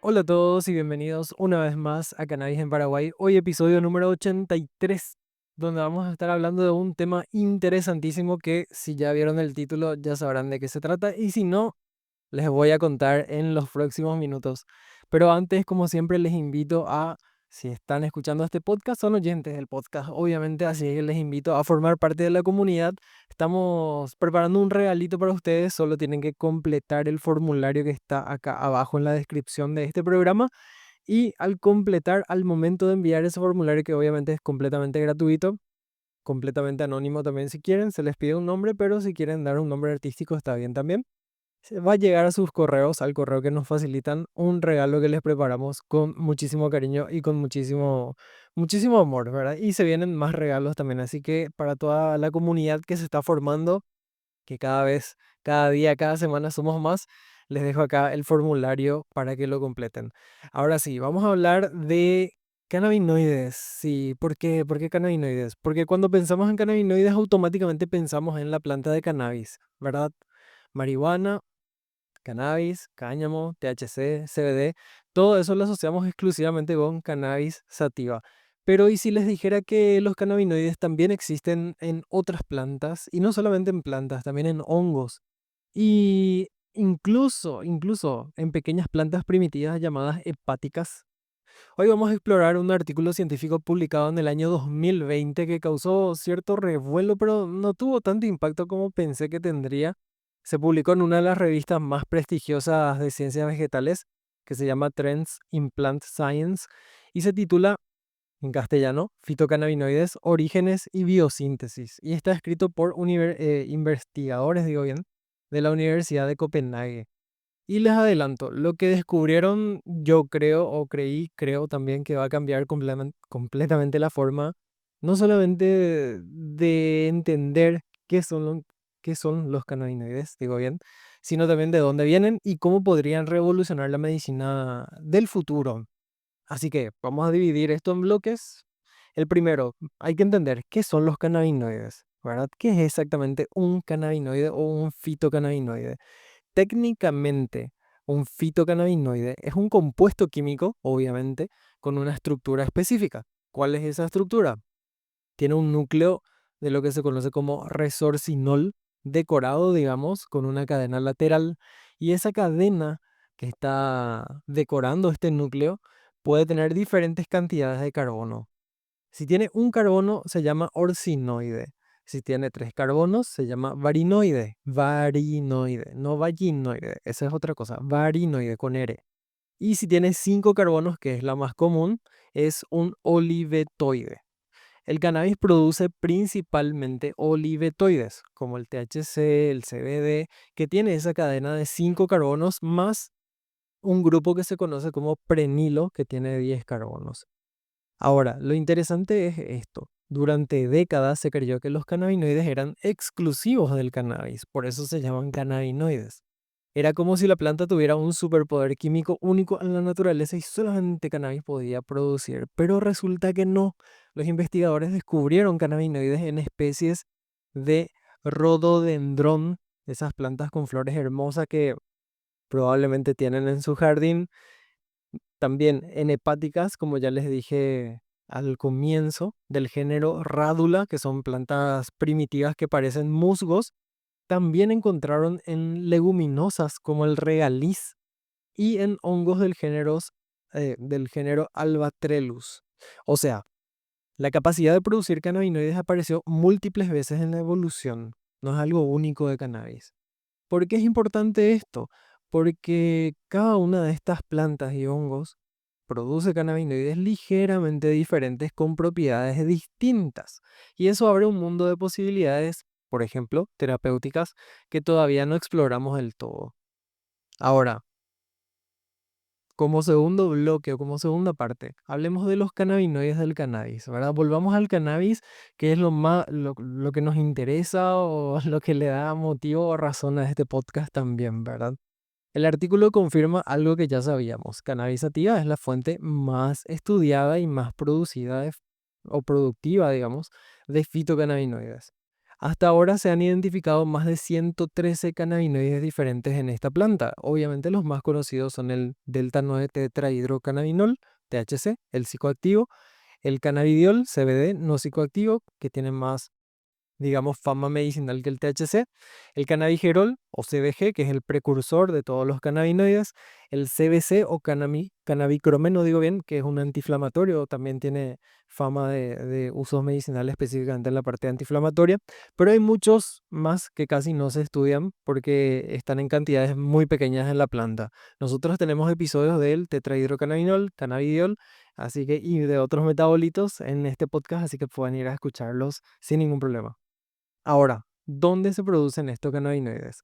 Hola a todos y bienvenidos una vez más a Cannabis en Paraguay. Hoy episodio número 83, donde vamos a estar hablando de un tema interesantísimo que si ya vieron el título ya sabrán de qué se trata y si no, les voy a contar en los próximos minutos. Pero antes, como siempre, les invito a, si están escuchando este podcast, son oyentes del podcast, obviamente, así que les invito a formar parte de la comunidad. Estamos preparando un regalito para ustedes, solo tienen que completar el formulario que está acá abajo en la descripción de este programa. Y al completar, al momento de enviar ese formulario, que obviamente es completamente gratuito, completamente anónimo también si quieren, se les pide un nombre, pero si quieren dar un nombre artístico está bien también. Se va a llegar a sus correos, al correo que nos facilitan, un regalo que les preparamos con muchísimo cariño y con muchísimo amor, ¿verdad? Y se vienen más regalos también, así que para toda la comunidad que se está formando, que cada vez, cada día, cada semana somos más, les dejo acá el formulario para que lo completen. Ahora sí, vamos a hablar de cannabinoides. Sí, ¿por qué? ¿Por qué cannabinoides? Porque cuando pensamos en cannabinoides automáticamente pensamos en la planta de cannabis, ¿verdad? Marihuana, cannabis, cáñamo, THC, CBD, todo eso lo asociamos exclusivamente con cannabis sativa. Pero ¿y si les dijera que los cannabinoides también existen en otras plantas? Y no solamente en plantas, también en hongos. Y incluso en pequeñas plantas primitivas llamadas hepáticas. Hoy vamos a explorar un artículo científico publicado en el año 2020 que causó cierto revuelo, pero no tuvo tanto impacto como pensé que tendría. Se publicó en una de las revistas más prestigiosas de ciencias vegetales, que se llama Trends in Plant Science, y se titula, en castellano, Fitocannabinoides, Orígenes y Biosíntesis. Y está escrito por investigadores, digo bien, de la Universidad de Copenhague. Y les adelanto, lo que descubrieron, yo creo o creo también que va a cambiar completamente la forma, no solamente de entender qué son los cannabinoides, digo bien, sino también de dónde vienen y cómo podrían revolucionar la medicina del futuro. Así que vamos a dividir esto en bloques. El primero, hay que entender qué son los cannabinoides, ¿verdad? ¿Qué es exactamente un cannabinoide o un fitocannabinoide? Técnicamente, un fitocannabinoide es un compuesto químico, obviamente, con una estructura específica. ¿Cuál es esa estructura? Tiene un núcleo de lo que se conoce como resorcinol decorado, digamos, con una cadena lateral. Y esa cadena que está decorando este núcleo puede tener diferentes cantidades de carbono. Si tiene un carbono, se llama orcinoide. Si tiene tres carbonos, se llama varinoide. Varinoide, no vaginoide. Esa es otra cosa. Varinoide con R. Y si tiene cinco carbonos, que es la más común, es un olivetoide. El cannabis produce principalmente olivetoides, como el THC, el CBD, que tiene esa cadena de cinco carbonos más un grupo que se conoce como prenilo, que tiene 10 carbonos. Ahora, lo interesante es esto. Durante décadas se creyó que los cannabinoides eran exclusivos del cannabis, por eso se llaman cannabinoides. Era como si la planta tuviera un superpoder químico único en la naturaleza y solamente cannabis podía producir, pero resulta que no. Los investigadores descubrieron cannabinoides en especies de rododendrón, esas plantas con flores hermosas que probablemente tienen en su jardín, también en hepáticas, como ya les dije al comienzo, del género rádula, que son plantas primitivas que parecen musgos. También encontraron en leguminosas como el regaliz y en hongos del género Albatrellus. O sea, la capacidad de producir cannabinoides apareció múltiples veces en la evolución. No es algo único de cannabis. ¿Por qué es importante esto? Porque cada una de estas plantas y hongos produce cannabinoides ligeramente diferentes con propiedades distintas. Y eso abre un mundo de posibilidades, por ejemplo, terapéuticas, que todavía no exploramos del todo. Ahora, como segundo bloque o como segunda parte, hablemos de los cannabinoides del cannabis, ¿verdad? Volvamos al cannabis, que es lo que nos interesa o lo que le da motivo o razón a este podcast también, ¿verdad? El artículo confirma algo que ya sabíamos. Cannabis sativa es la fuente más estudiada y más producida o productiva, digamos, de fitocannabinoides. Hasta ahora se han identificado más de 113 cannabinoides diferentes en esta planta. Obviamente los más conocidos son el delta 9 tetrahidrocannabinol, THC, el psicoactivo, el cannabidiol, CBD, no psicoactivo, que tiene más, digamos, fama medicinal que el THC, el cannabigerol o CBG, que es el precursor de todos los cannabinoides, el CBC o cannabicromeno, digo bien, que es un antiinflamatorio, también tiene fama de usos medicinales específicamente en la parte antiinflamatoria, pero hay muchos más que casi no se estudian porque están en cantidades muy pequeñas en la planta. Nosotros tenemos episodios del tetrahidrocannabinol, cannabidiol, así que, y de otros metabolitos en este podcast, así que pueden ir a escucharlos sin ningún problema. Ahora, ¿dónde se producen estos cannabinoides?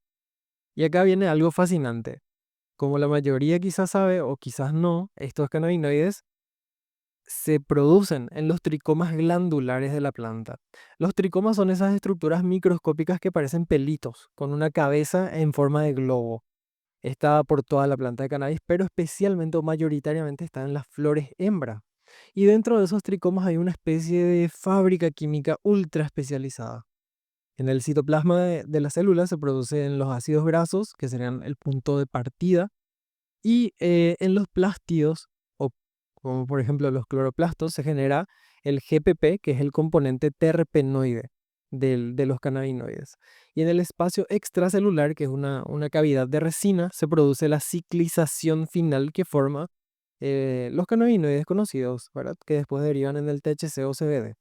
Y acá viene algo fascinante. Como la mayoría quizás sabe o quizás no, estos cannabinoides se producen en los tricomas glandulares de la planta. Los tricomas son esas estructuras microscópicas que parecen pelitos, con una cabeza en forma de globo. Está por toda la planta de cannabis, pero especialmente o mayoritariamente está en las flores hembra. Y dentro de esos tricomas hay una especie de fábrica química ultra especializada. En el citoplasma de la célula se producen los ácidos grasos, que serían el punto de partida, y en los plástidos, o como por ejemplo los cloroplastos, se genera el GPP, que es el componente terpenoide de los cannabinoides. Y en el espacio extracelular, que es una cavidad de resina, se produce la ciclización final que forma los cannabinoides conocidos, ¿verdad? Que después derivan en el THC o CBD.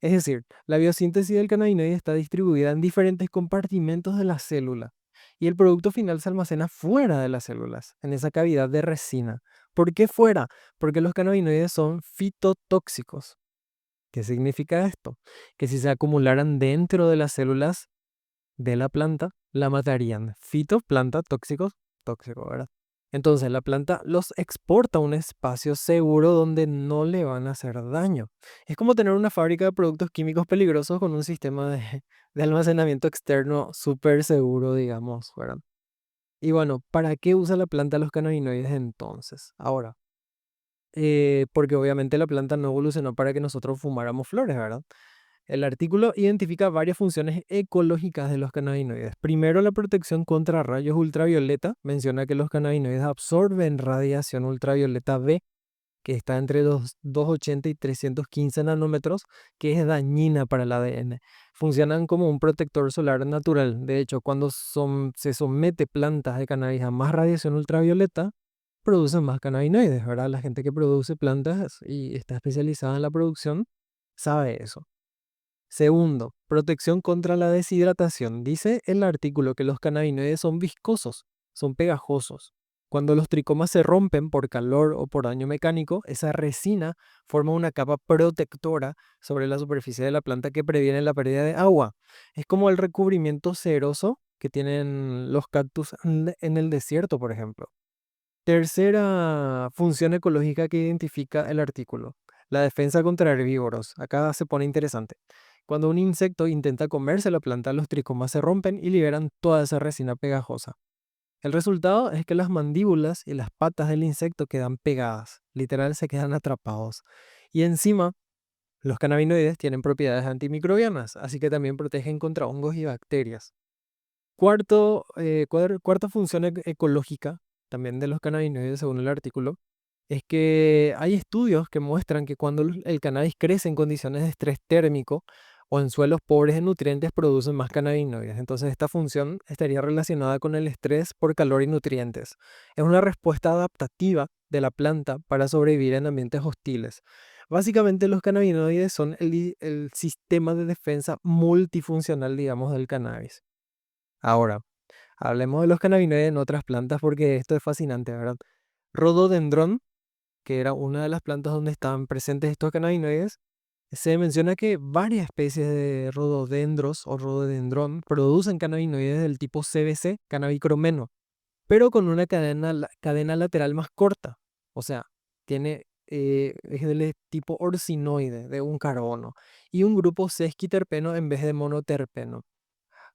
Es decir, la biosíntesis del cannabinoide está distribuida en diferentes compartimentos de la célula y el producto final se almacena fuera de las células, en esa cavidad de resina. ¿Por qué fuera? Porque los cannabinoides son fitotóxicos. ¿Qué significa esto? Que si se acumularan dentro de las células de la planta, la matarían. Fito, planta, tóxicos, tóxico, ¿verdad? Entonces la planta los exporta a un espacio seguro donde no le van a hacer daño. Es como tener una fábrica de productos químicos peligrosos con un sistema de almacenamiento externo súper seguro, digamos, ¿verdad? Y bueno, ¿para qué usa la planta los cannabinoides entonces? Ahora, porque obviamente la planta no evolucionó para que nosotros fumáramos flores, ¿verdad? El artículo identifica varias funciones ecológicas de los cannabinoides. Primero, la protección contra rayos ultravioleta. Menciona que los cannabinoides absorben radiación ultravioleta B, que está entre los 280 y 315 nanómetros, que es dañina para el ADN. Funcionan como un protector solar natural. De hecho, cuando se somete plantas de cannabis a más radiación ultravioleta, producen más cannabinoides, ¿verdad? La gente que produce plantas y está especializada en la producción sabe eso. Segundo, protección contra la deshidratación. Dice el artículo que los cannabinoides son viscosos, son pegajosos. Cuando los tricomas se rompen por calor o por daño mecánico, esa resina forma una capa protectora sobre la superficie de la planta que previene la pérdida de agua. Es como el recubrimiento ceroso que tienen los cactus en el desierto, por ejemplo. Tercera función ecológica que identifica el artículo, la defensa contra herbívoros. Acá se pone interesante. Cuando un insecto intenta comerse la planta, los tricomas se rompen y liberan toda esa resina pegajosa. El resultado es que las mandíbulas y las patas del insecto quedan pegadas, literal se quedan atrapados. Y encima, los cannabinoides tienen propiedades antimicrobianas, así que también protegen contra hongos y bacterias. Cuarta función ecológica también de los cannabinoides, según el artículo, es que hay estudios que muestran que cuando el cannabis crece en condiciones de estrés térmico o en suelos pobres en nutrientes, producen más cannabinoides. Entonces, esta función estaría relacionada con el estrés por calor y nutrientes. Es una respuesta adaptativa de la planta para sobrevivir en ambientes hostiles. Básicamente, los cannabinoides son el sistema de defensa multifuncional, digamos, del cannabis. Ahora, hablemos de los cannabinoides en otras plantas porque esto es fascinante, ¿verdad? Rododendron, que era una de las plantas donde estaban presentes estos cannabinoides, se menciona que varias especies de rododendros o rododendrón producen cannabinoides del tipo CBC, cannabicromeno, pero con una cadena lateral más corta. O sea, es del tipo orsinoide, de un carbono, y un grupo sesquiterpeno en vez de monoterpeno.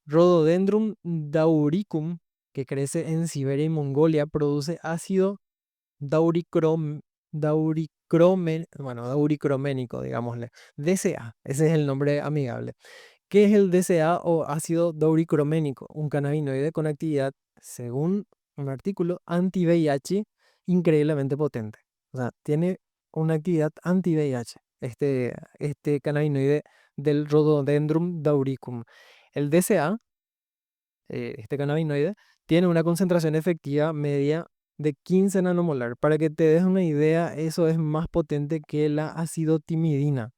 Rhododendron dauricum, que crece en Siberia y Mongolia, produce ácido dauricrom, dauricroménico, digámosle. DCA, ese es el nombre amigable, ¿Qué es el DCA o ácido douricroménico? Un cannabinoide con actividad, según un artículo, anti-VIH increíblemente potente. O sea, tiene una actividad anti-VIH, este cannabinoide del Rhododendron dauricum. El DCA, este cannabinoide, tiene una concentración efectiva media de 15 nanomolar. Para que te des una idea, eso es más potente que la acidotimidina,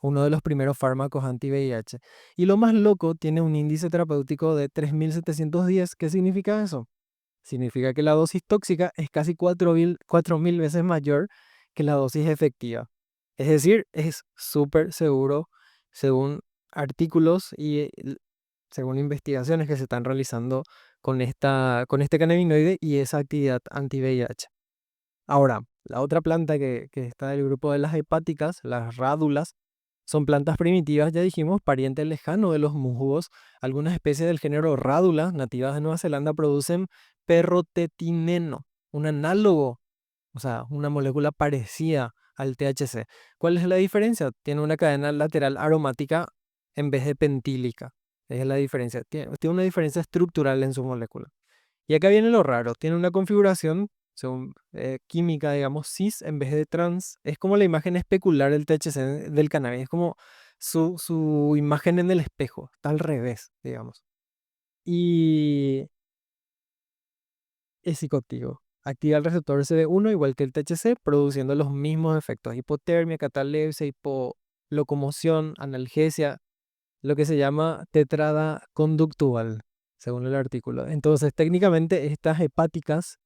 uno de los primeros fármacos anti-VIH. Y lo más loco, tiene un índice terapéutico de 3710. ¿Qué significa eso? Significa que la dosis tóxica es casi 4000 veces mayor que la dosis efectiva. Es decir, es súper seguro según artículos y según investigaciones que se están realizando con este cannabinoide y esa actividad anti-VIH. Ahora, la otra planta que está del grupo de las hepáticas, las rádulas, son plantas primitivas, ya dijimos, pariente lejano de los musgos. Algunas especies del género rádula, nativas de Nueva Zelanda, producen perrotetineno, un análogo, o sea, una molécula parecida al THC. ¿Cuál es la diferencia? Tiene una cadena lateral aromática en vez de pentílica. Esa es la diferencia. Tiene una diferencia estructural en su molécula. Y acá viene lo raro. Tiene una configuración, según química, digamos, cis en vez de trans. Es como la imagen especular del THC del cannabis. Es como su imagen en el espejo. Está al revés, digamos. Y es psicoactivo. Activa el receptor CB1 igual que el THC, produciendo los mismos efectos: hipotermia, catalepsia, hipolocomoción, analgesia, lo que se llama tetrada conductual, según el artículo. Entonces, técnicamente, estas hepáticas,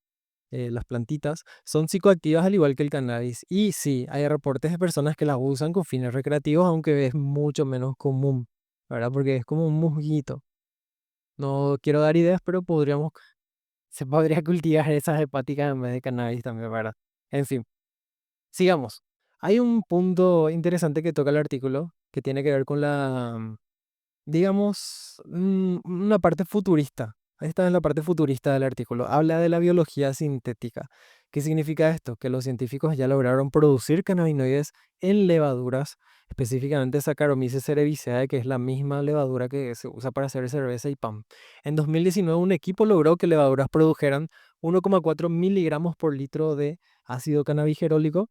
las plantitas, son psicoactivas al igual que el cannabis. Y sí, hay reportes de personas que las usan con fines recreativos, aunque es mucho menos común, ¿verdad? Porque es como un musguito. No quiero dar ideas, pero se podría cultivar esas hepáticas en vez de cannabis también, ¿verdad? En fin, sigamos. Hay un punto interesante que toca el artículo que tiene que ver con digamos, una parte futurista. Esta es la parte futurista del artículo. Habla de la biología sintética. ¿Qué significa esto? Que los científicos ya lograron producir cannabinoides en levaduras, específicamente Saccharomyces cerevisiae, que es la misma levadura que se usa para hacer cerveza y pan. En 2019, un equipo logró que levaduras produjeran 1,4 miligramos por litro de ácido cannabigerólico,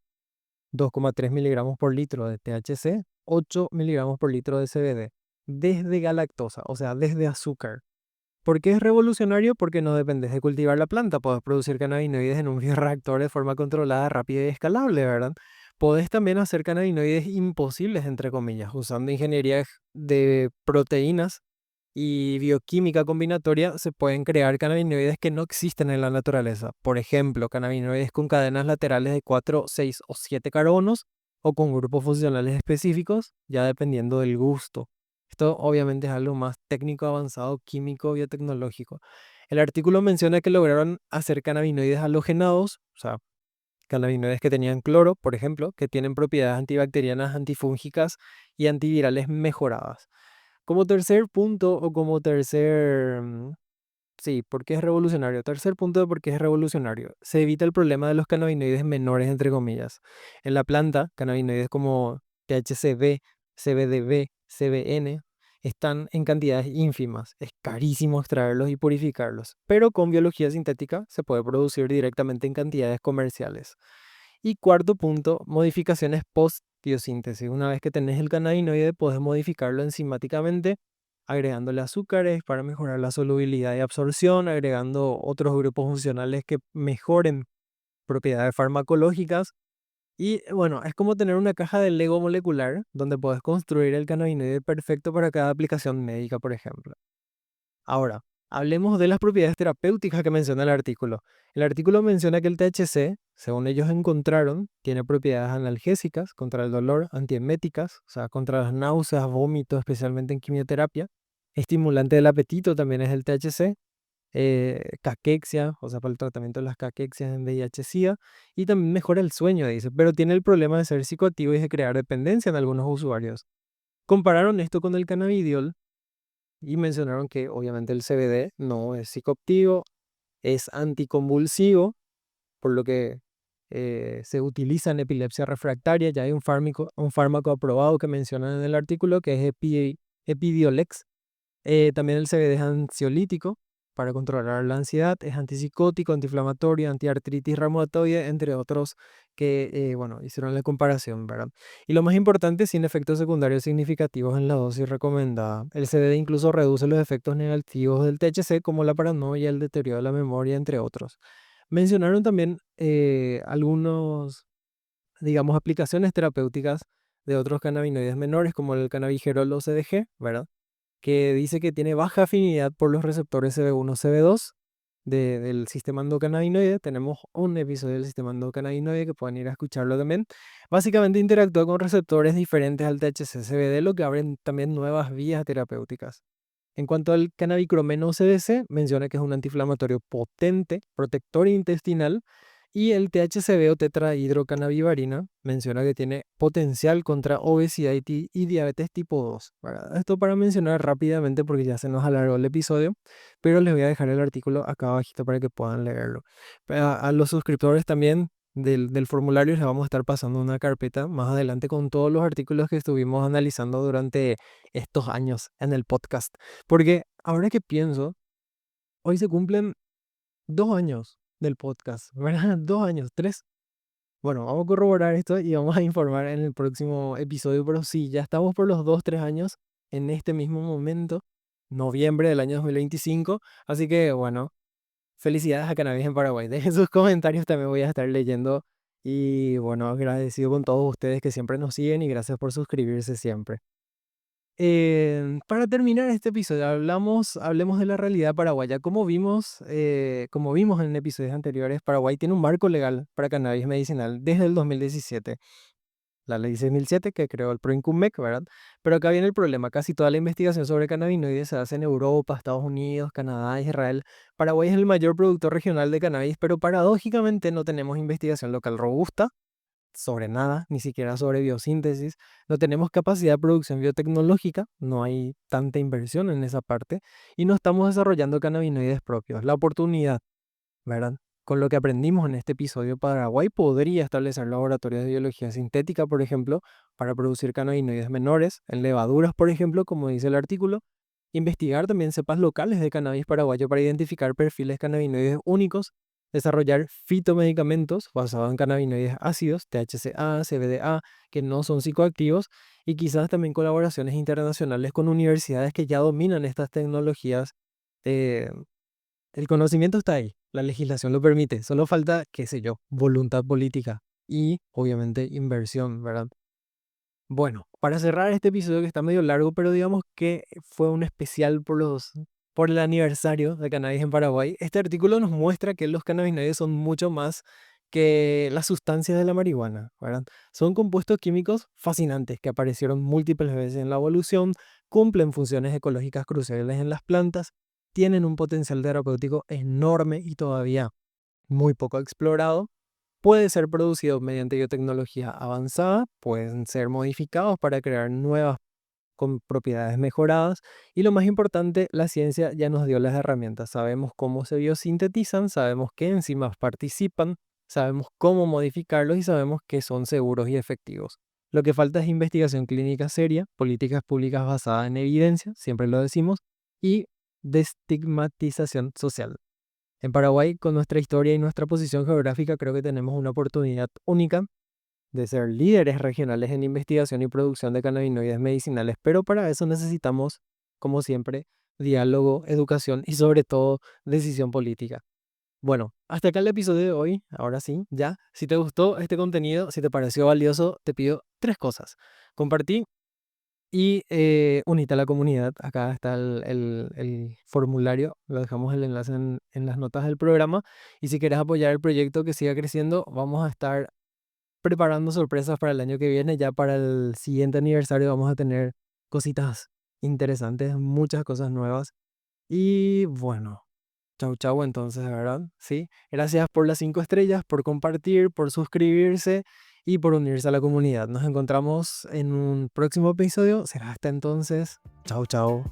2,3 miligramos por litro de THC, 8 miligramos por litro de CBD, desde galactosa, o sea, desde azúcar. ¿Por qué es revolucionario? Porque no dependes de cultivar la planta, puedes producir cannabinoides en un bioreactor de forma controlada, rápida y escalable, ¿verdad? Podés también hacer cannabinoides imposibles, entre comillas, usando ingeniería de proteínas y bioquímica combinatoria. Se pueden crear cannabinoides que no existen en la naturaleza. Por ejemplo, cannabinoides con cadenas laterales de 4, 6 o 7 carbonos o con grupos funcionales específicos, ya dependiendo del gusto. Esto obviamente es algo más técnico, avanzado, químico, biotecnológico. El artículo menciona que lograron hacer cannabinoides halogenados, o sea, cannabinoides que tenían cloro, por ejemplo, que tienen propiedades antibacterianas, antifúngicas y antivirales mejoradas. Como tercer punto o como tercer... Sí, ¿por qué es revolucionario? Tercer punto de por qué es revolucionario. Se evita el problema de los cannabinoides menores, entre comillas. En la planta, cannabinoides como THCV, CBDV, CBN están en cantidades ínfimas. Es carísimo extraerlos y purificarlos. Pero con biología sintética se puede producir directamente en cantidades comerciales. Y cuarto punto, modificaciones post-biosíntesis. Una vez que tenés el cannabinoide, podés modificarlo enzimáticamente, agregándole azúcares para mejorar la solubilidad y absorción, agregando otros grupos funcionales que mejoren propiedades farmacológicas. Y bueno, es como tener una caja de Lego molecular donde podés construir el cannabinoide perfecto para cada aplicación médica, por ejemplo. Ahora, hablemos de las propiedades terapéuticas que menciona el artículo. El artículo menciona que el THC, según ellos encontraron, tiene propiedades analgésicas contra el dolor, antieméticas, o sea, contra las náuseas, vómitos, especialmente en quimioterapia. Estimulante del apetito también es el THC. Caquexia, o sea, para el tratamiento de las caquexias en VIH-Sida. Y también mejora el sueño, dice, pero tiene el problema de ser psicoactivo y de crear dependencia en algunos usuarios. Compararon esto con el cannabidiol y mencionaron que obviamente el CBD no es psicoactivo, es anticonvulsivo, por lo que se utiliza en epilepsia refractaria. Ya hay un fármaco aprobado que mencionan en el artículo, que es Epidiolex. También el CBD es ansiolítico para controlar la ansiedad, es antipsicótico, antiinflamatorio, antiartritis reumatoide, entre otros que, bueno, hicieron la comparación, ¿verdad? Y lo más importante, sin efectos secundarios significativos en la dosis recomendada. El CBD incluso reduce los efectos negativos del THC, como la paranoia, el deterioro de la memoria, entre otros. Mencionaron también algunos, digamos, aplicaciones terapéuticas de otros cannabinoides menores, como el cannabigerol o CDG, ¿verdad? Que dice que tiene baja afinidad por los receptores CB1, CB2 del sistema endocannabinoide. Tenemos un episodio del sistema endocannabinoide que pueden ir a escucharlo también. Básicamente interactúa con receptores diferentes al THC-CBD, lo que abren también nuevas vías terapéuticas. En cuanto al cannabicromeno CDC, menciona que es un antiinflamatorio potente, protector intestinal, y el THCV o tetrahidrocannabivarina menciona que tiene potencial contra obesidad y diabetes tipo 2, ¿verdad? Esto para mencionar rápidamente porque ya se nos alargó el episodio, pero les voy a dejar el artículo acá abajito para que puedan leerlo. A los suscriptores también del formulario les vamos a estar pasando una carpeta más adelante con todos los artículos que estuvimos analizando durante estos años en el podcast. Porque ahora que pienso, hoy se cumplen 2 años del podcast, ¿verdad? 2 años, tres. Bueno, vamos a corroborar esto y vamos a informar en el próximo episodio, pero sí, ya estamos por los 2, 3 años en este mismo momento, noviembre del año 2025. Así que, bueno, felicidades a Cannabis en Paraguay. Dejen sus comentarios, también voy a estar leyendo. Y bueno, agradecido con todos ustedes que siempre nos siguen y gracias por suscribirse siempre. Para terminar este episodio, hablemos de la realidad paraguaya. Como vimos en episodios anteriores, Paraguay tiene un marco legal para cannabis medicinal desde el 2017. La ley 6007 que creó el PROINCUMEC, ¿verdad? Pero acá viene el problema. Casi toda la investigación sobre cannabinoides se hace en Europa, Estados Unidos, Canadá, Israel. Paraguay es el mayor productor regional de cannabis, pero paradójicamente no tenemos investigación local robusta sobre nada, ni siquiera sobre biosíntesis. No tenemos capacidad de producción biotecnológica, no hay tanta inversión en esa parte y no estamos desarrollando cannabinoides propios. La oportunidad, ¿verdad? Con lo que aprendimos en este episodio, Paraguay podría establecer laboratorios de biología sintética, por ejemplo, para producir cannabinoides menores, en levaduras, por ejemplo, como dice el artículo. Investigar también cepas locales de cannabis paraguayo para identificar perfiles cannabinoides únicos, desarrollar fitomedicamentos basados en cannabinoides ácidos, THCA, CBDA, que no son psicoactivos, y quizás también colaboraciones internacionales con universidades que ya dominan estas tecnologías. eh, el conocimiento está ahí, la legislación lo permite, solo falta, qué sé yo, voluntad política y obviamente inversión, ¿verdad? Bueno, para cerrar este episodio que está medio largo, pero digamos que fue un especial por el aniversario de cannabis en Paraguay, este artículo nos muestra que los cannabinoides son mucho más que las sustancias de la marihuana, ¿verdad? Son compuestos químicos fascinantes que aparecieron múltiples veces en la evolución, cumplen funciones ecológicas cruciales en las plantas, tienen un potencial terapéutico enorme y todavía muy poco explorado. Puede ser producido mediante biotecnología avanzada, pueden ser modificados para crear nuevas con propiedades mejoradas y lo más importante, la ciencia ya nos dio las herramientas. Sabemos cómo se biosintetizan, sabemos qué enzimas participan, sabemos cómo modificarlos y sabemos que son seguros y efectivos. Lo que falta es investigación clínica seria, políticas públicas basadas en evidencia, siempre lo decimos, y destigmatización social. En Paraguay, con nuestra historia y nuestra posición geográfica, creo que tenemos una oportunidad única de ser líderes regionales en investigación y producción de cannabinoides medicinales, pero para eso necesitamos, como siempre, diálogo, educación y sobre todo decisión política. Bueno, hasta acá el episodio de hoy. Ahora sí, ya. Si te gustó este contenido, si te pareció valioso, te pido tres cosas. Compartí y unite a la comunidad. Acá está el formulario. Lo dejamos el enlace en las notas del programa. Y si quieres apoyar el proyecto que siga creciendo, vamos a estar preparando sorpresas para el año que viene. Ya para el siguiente aniversario vamos a tener cositas interesantes, muchas cosas nuevas. Y bueno, chau chau entonces, ¿verdad? Sí, gracias por las 5 estrellas, por compartir, por suscribirse y por unirse a la comunidad. Nos encontramos en un próximo episodio. Será hasta entonces. Chau chau.